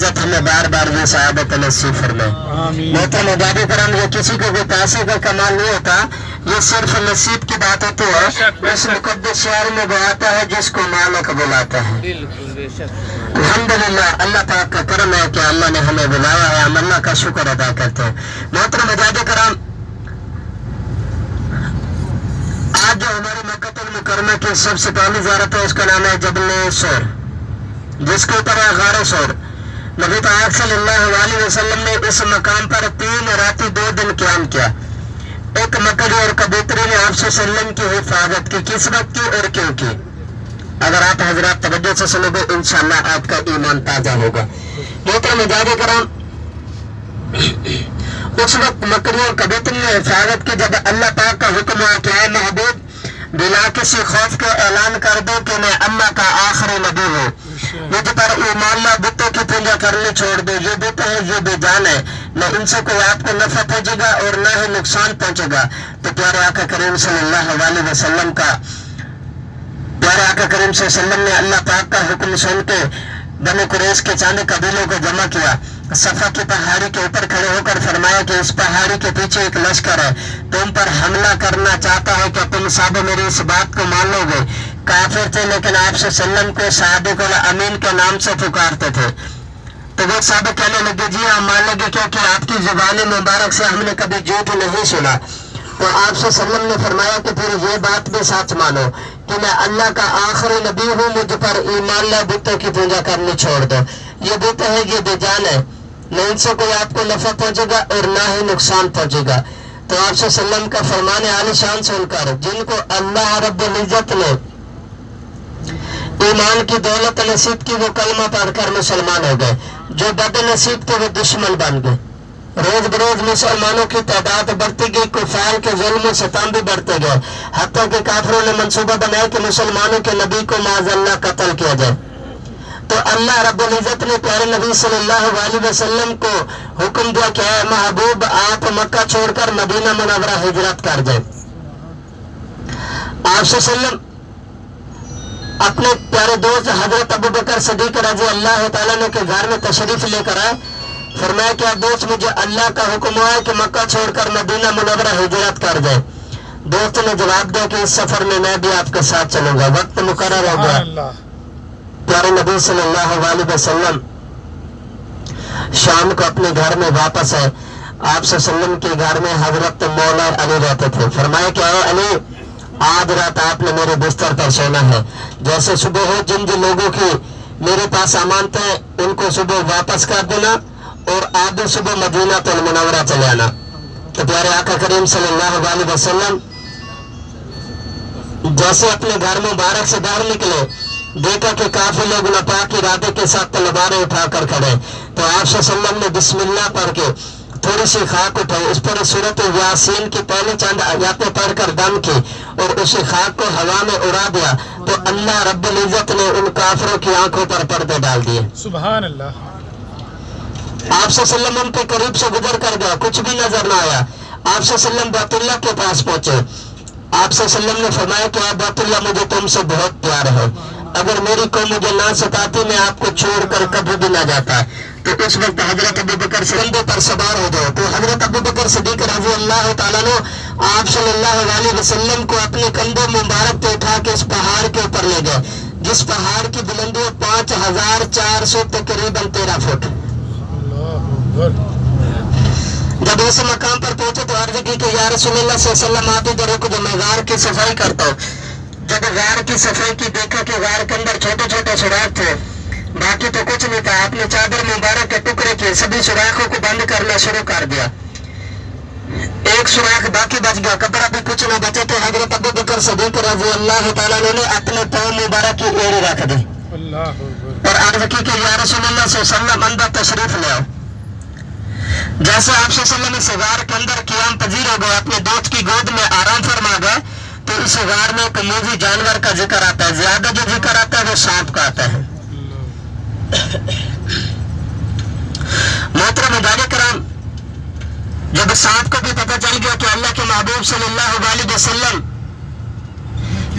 इजाजत हमें बार बार ये सआदत नसीब फरमाए। मोहतरम मुबारक करम, ये किसी को कोई पैसे का कमाल नहीं होता, ये सिर्फ नसीब की बात होती है। इस मुकद्दस शहर में वो आता है जिसको मालिक बुलाता है। अल्हम्दुलिल्लाह, अल्लाह पाक का करम है कि अल्लाह ने हमें बुलाया है, हम अल्लाह का शुक्र अदा करते हैं। मोहतरम मुबारक करम, आज जो हमारी मक्का मुकरमा की सबसे पहली ज़ियारत है उसका नाम है जबल सौर, जिसके ऊपर है गार सौर। नबी पाक सल्लल्लाहु अलैहि वसल्लम ने इस मकाम पर 3 रातें 2 दिन क़याम किया। एक मकड़ी और कबूतरी ने आप सल्लम की हिफाजत की, किस वक्त की और क्यों की? अगर आप हजरात तवज्जो से सुनोगे इंशाअल्लाह आपका ईमान ताजा होगा। मोहतरम मुजाहिद कराम, उस वक्त मकड़ी और कबूतरी ने हिफाजत की जब अल्लाह पाक का हुक्म हुआ कि ऐ महबूब, बिला किसी खौफ के ऐलान कर दो कि मैं अल्लाह का आखिरी नबी हूँ। मुझ पर ईमान ला, बुतों की पूजा करनी छोड़ दो, ये बुत है, ये बेजान है, न इनसे कोई आपको नफा पहुंचेगा और न ही नुकसान पहुंचेगा। तो प्यारे आका करीम सल्लल्लाहु अलैहि वसल्लम ने अल्लाह पाक का हुक्म सुन के बनी कुरैश के चांद कबीलों को जमा किया। सफा की पहाड़ी के ऊपर खड़े होकर फरमाया कि इस पहाड़ी के पीछे एक लश्कर है, तुम पर हमला करना चाहता है, कि तुम सब मेरी इस बात को मान लोगे? काफिर थे लेकिन आप सल्लम को सादिक और अमीन के नाम से पुकारते थे। तो वो सब कहने लगे जी हाँ मान लेंगे, क्योंकि आपकी जुबान मुबारक से हमने कभी झूठ नहीं सुना। तो आप सल्लम ने फरमाया कि फिर ये बात भी सच मानो कि मैं अल्लाह का आखिरी नबी हूँ, मुझ पर ईमान ला, बुतों की पूजा करनी छोड़ दो। ये बुत है, ये बेजान है, न इनसे कोई आपको नफा पहुंचेगा और ना ही नुकसान पहुंचेगा। तो आप सल्लम का फरमान आलिशान सुनकर जिनको अल्लाह रब्बुल इज्जत ने ईमान की दौलत नसीब की, वो कलमा पढ़कर मुसलमान हो गए। जो बदनसीब थे वो दुश्मन बन गए। रोज बरोज मुसलमानों की तादाद बढ़ती गई, कुफार के जुल्म सताम भी बढ़ते गए, हत्ता कि काफिरों ने मंसूबा बनाया कि मुसलमानों के नबी को माज़अल्लाह कत्ल किया जाए। तो अल्लाह रब्बुल इज्जत ने प्यारे नबी सल्लल्लाहु अलैहि वसल्लम को हुक्म दिया कि ऐ महबूब, आप मक्का छोड़कर मदीना मुनव्वरा हिजरत कर जाए। आप सल्लम अपने प्यारे दोस्त हजरत अबू बकर सिद्दीक रज़ी अल्लाह तआला अन्हु के घर में तशरीफ लेकर आए। फरमाया कि दोस्त, मुझे अल्लाह का हुक्म हुआ है कि मक्का छोड़कर मदीना मुनव्वरा हिजरत कर जाए। दोस्त ने जवाब दिया कि इस सफर में मैं भी आपके साथ चलूंगा। वक्त मुकर्रर हो गया। प्यारे नबी सल्लल्लाहु अलैहि वसल्लम शाम को अपने घर में वापस आए। आप सल्लम के घर में हजरत मौला अली रहते थे। फरमाया कि ऐ अली, आज रात आपने मेरे बिस्तर पर सोना है। जैसे सुबह हो, जिन जिन लोगों की मेरे पास अमानत है उनको सुबह वापस कर देना और आप भी सुबह मदीना तुल मुनव्वरा चले आना। तो प्यारे आका करीम सल्लल्लाहु अलैहि वसल्लम जैसे अपने घर मुबारक से बाहर निकले, देखा कि काफी लोग नापाक इरादे के साथ तलवारें उठाकर खड़े। तो आप सल्लम ने बिस्मिल्लाह पढ़ के थोड़ी सी खाक उठाई, उस पर सूरत यासीन की पहली चंद आयतें पढ़कर दम की और उसी खाक को हवा में उड़ा दिया। तो अल्लाह रब्बुल इज्जत ने उन काफिरों की आंखों पर पर्दे डाल दिए। सुभान अल्लाह। आप सल्लम उन पे करीब से गुजर कर गया, कुछ भी नजर ना आया। आप सल्लम बैतुल्लाह के पास पहुंचे। आप सल्लम ने फरमाया कि आप बैतुल्लाह, मुझे तुमसे बहुत प्यार है, अगर मेरी कौम मुझे ना सताती मैं आपको छोड़कर कभी भी ना जाता। तो उस वक्त हजरत अबू बकर कंधे पर सवार हो गए। तो हजरत अबू बकर सिद्दीक रज़ी अल्लाह तआला अन्हु आप सल्लल्लाहु अलैहि वसल्लम को अपने कंधों मुबारक पे उठा के इस पहाड़ के ऊपर ले गए, जिस पहाड़ की बुलंदी 5400 तकरीबन 13 फुट। जब इस मकाम पर पहुंचे तो अर्ज की कि या रसूलुल्लाह सल्लल्लाहु अलैहि वसल्लम, आप इधर रुको, मैं गार की सफाई करता हूँ। जब गार की सफाई की, देखा कि गार के अंदर छोटे छोटे सुराख थे, बाकी तो कुछ नहीं था। आपने चादर मुबारक के टुकड़े किए, सभी सुराखों को बंद करना शुरू कर दिया। एक सुराख बाकी बच गया, कपड़ा भी कुछ न बचे। तो हजरत अबू बकर सिद्दीक रज़ी अल्लाह तआला अन्हु ने अपने पांव मुबारक की एड़ी रख दी और अर्ज की कि या रसूलुल्लाह सल्लल्लाहु अलैहि वसल्लम, अंदर तशरीफ ले आओ। जैसे आप सल्लम इस गार के अंदर क़याम पजीर हो गए, अपने दोस्त की गोद में आराम फरमा गए। तो इस गार में एक मूवी जानवर का जिक्र आता है, ज्यादा जो जिक्र आता है वो सांप का आता है। मोहतरम मुजाहिद कराम, जब सांप को भी पता चल गया कि अल्लाह के महबूब सल्लल्लाहु अलैहि वसल्लम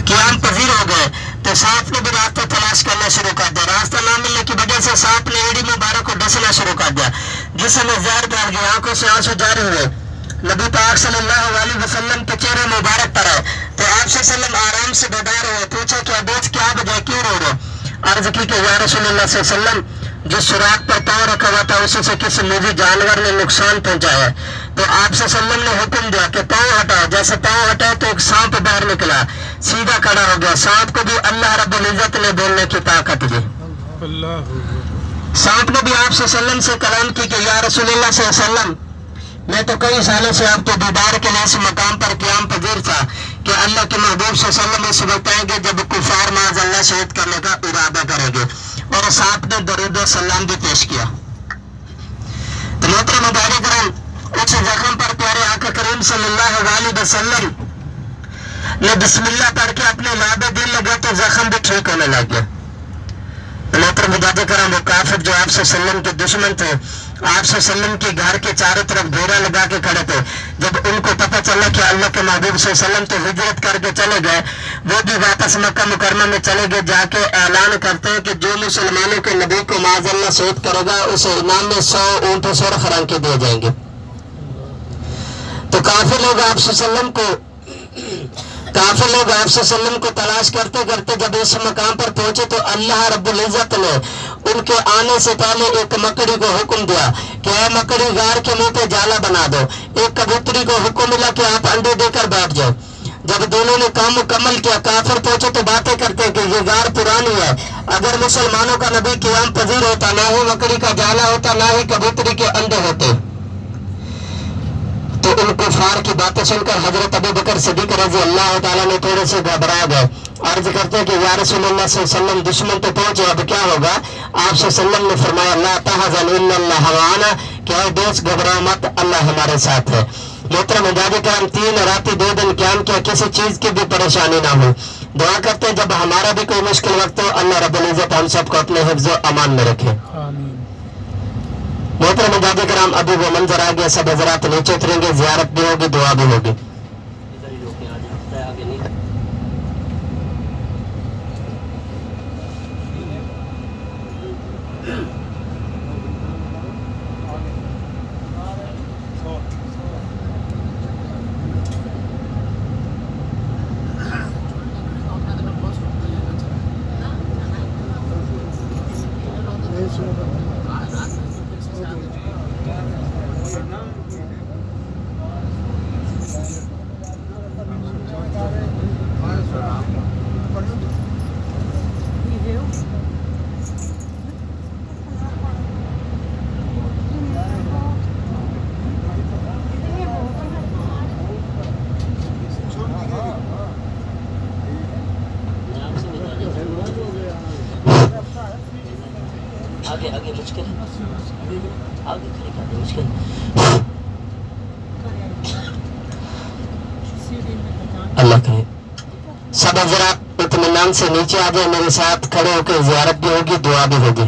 क़याम पजीर हो गए, तो सांप ने भी रास्ता तलाश करना शुरू कर दिया। रास्ता ना मिलने की वजह से सांप ने एड़ी मुबारक को डसना گیا جس میں زہر ڈال گیا، آنکھوں سے آنسو جاری ہوئے، نبی پاک صلی اللہ علیہ وسلم کے چہرے مبارک پر آئے تو آپ صلی اللہ علیہ وسلم آرام سے بیدار ہوئے، پوچھا کہ ابوج کیا وجہ، کیوں رو رہے؟ عرض کی کہ یا رسول اللہ صلی اللہ علیہ وسلم جس سوراخ پر پاؤں رکھا ہوا تھا اسی سے کسی موذی جانور نے نقصان پہنچایا ہے۔ تو آپ صلی اللہ علیہ وسلم نے حکم دیا کہ پاؤں ہٹاؤ، جیسے پاؤں ہٹائے تو ایک سانپ باہر نکلا، سیدھا کھڑا ہو گیا، سانپ کو بھی اللہ رب العزت نے بولنے کی طاقت دی۔ سانپ نے بھی آپ صلی اللہ علیہ وسلم سے کلام کی کہ یا رسول اللہ صلی اللہ علیہ وسلم میں تو کئی سالوں سے آپ کے دیدار کے لیے اس مقام پر قیام پذیر تھا کہ اللہ کے محبوب صلی اللہ علیہ وسلم اس وقت آئیں گے جب کفار معاذ اللہ شہید کرنے کا ارادہ کریں گے، اور سانپ نے درود و سلام بھی پیش کیا۔ تو محترم مبارک کرام، اس زخم پر پیارے آقا کریم صلی اللہ علیہ وسلم نے بسم اللہ پڑھ کے اپنے لابے دل لگا تو زخم بھی ٹھیک ہونے لگ گیا۔ محترم مبارک کرام، وہ کافر جو آپ صلی اللہ علیہ وسلم کے دشمن تھے، آپ صلی اللہ علیہ وسلم کے گھر کے چاروں طرف گھیرا لگا کے کھڑے تھے، جب ان کو پتہ چلا کہ اللہ کے محبوب صلی اللہ علیہ وسلم تو ہجرت کر کے چلے گئے، وہ بھی واپس مکہ مکرمہ میں چلے گئے، جا کے اعلان کرتے ہیں کہ جو مسلمانوں کے نبی کو معاذ اللہ شہید کرے گا اسے انعام میں 100 اونٹ سرخ رنگ کے دیے جائیں گے۔ تو کافر لوگ آپ صلی اللہ علیہ وسلم کو تلاش کرتے کرتے جب اس مقام پر پہنچے تو اللہ رب العزت نے ان کے آنے سے پہلے ایک مکڑی کو حکم دیا کہ اے مکڑی غار کے منہ پہ جالا بنا دو، ایک کبوتری کو حکم ملا کہ آپ انڈے دے کر بیٹھ جاؤ۔ جب دونوں نے کام مکمل کیا، کافر پہنچے تو باتیں کرتے کہ یہ غار پرانی ہے، اگر مسلمانوں کا نبی قیام پذیر ہوتا نہ ہی مکڑی کا جالا ہوتا نہ ہی کبوتری کے انڈے ہوتے۔ تو ان کفار کی باتیں سن کر حضرت ابو بکر صدیق رضی اللہ تعالیٰ نے تھوڑے سے گھبرا گئے، عرض کرتے کہ یا رسول اللہ صلی اللہ علیہ وسلم دشمن تو پہنچے، اب کیا ہوگا؟ آپ صلی اللہ علیہ وسلم نے فرمایا لا تحزن ان اللہ معنا، کہ اے دوست گھبراؤ مت، اللہ ہمارے ساتھ ہے۔ محترم حجاج کرام، 3 راتیں 2 دن قیام کیا، کسی چیز کی بھی پریشانی نہ ہو۔ دعا کرتے ہیں جب ہمارا بھی کوئی مشکل وقت ہو اللہ رب العزت ہم سب کو اپنے حفظ و امان میں رکھے۔ محترم حجاج کرام، ابھی وہ منظر آ گیا، سب حضرات نیچے اتریں گے، زیارت بھی ہوگی، دعا بھی ہوگی۔ آگے مشکل ہے، آگے کھڑے کرنے مشکل اللہ کرے۔ سب حضرات اطمینان سے نیچے آ جائے، میرے ساتھ کھڑے ہو کے زیارت بھی ہوگی، دعا بھی ہوگی۔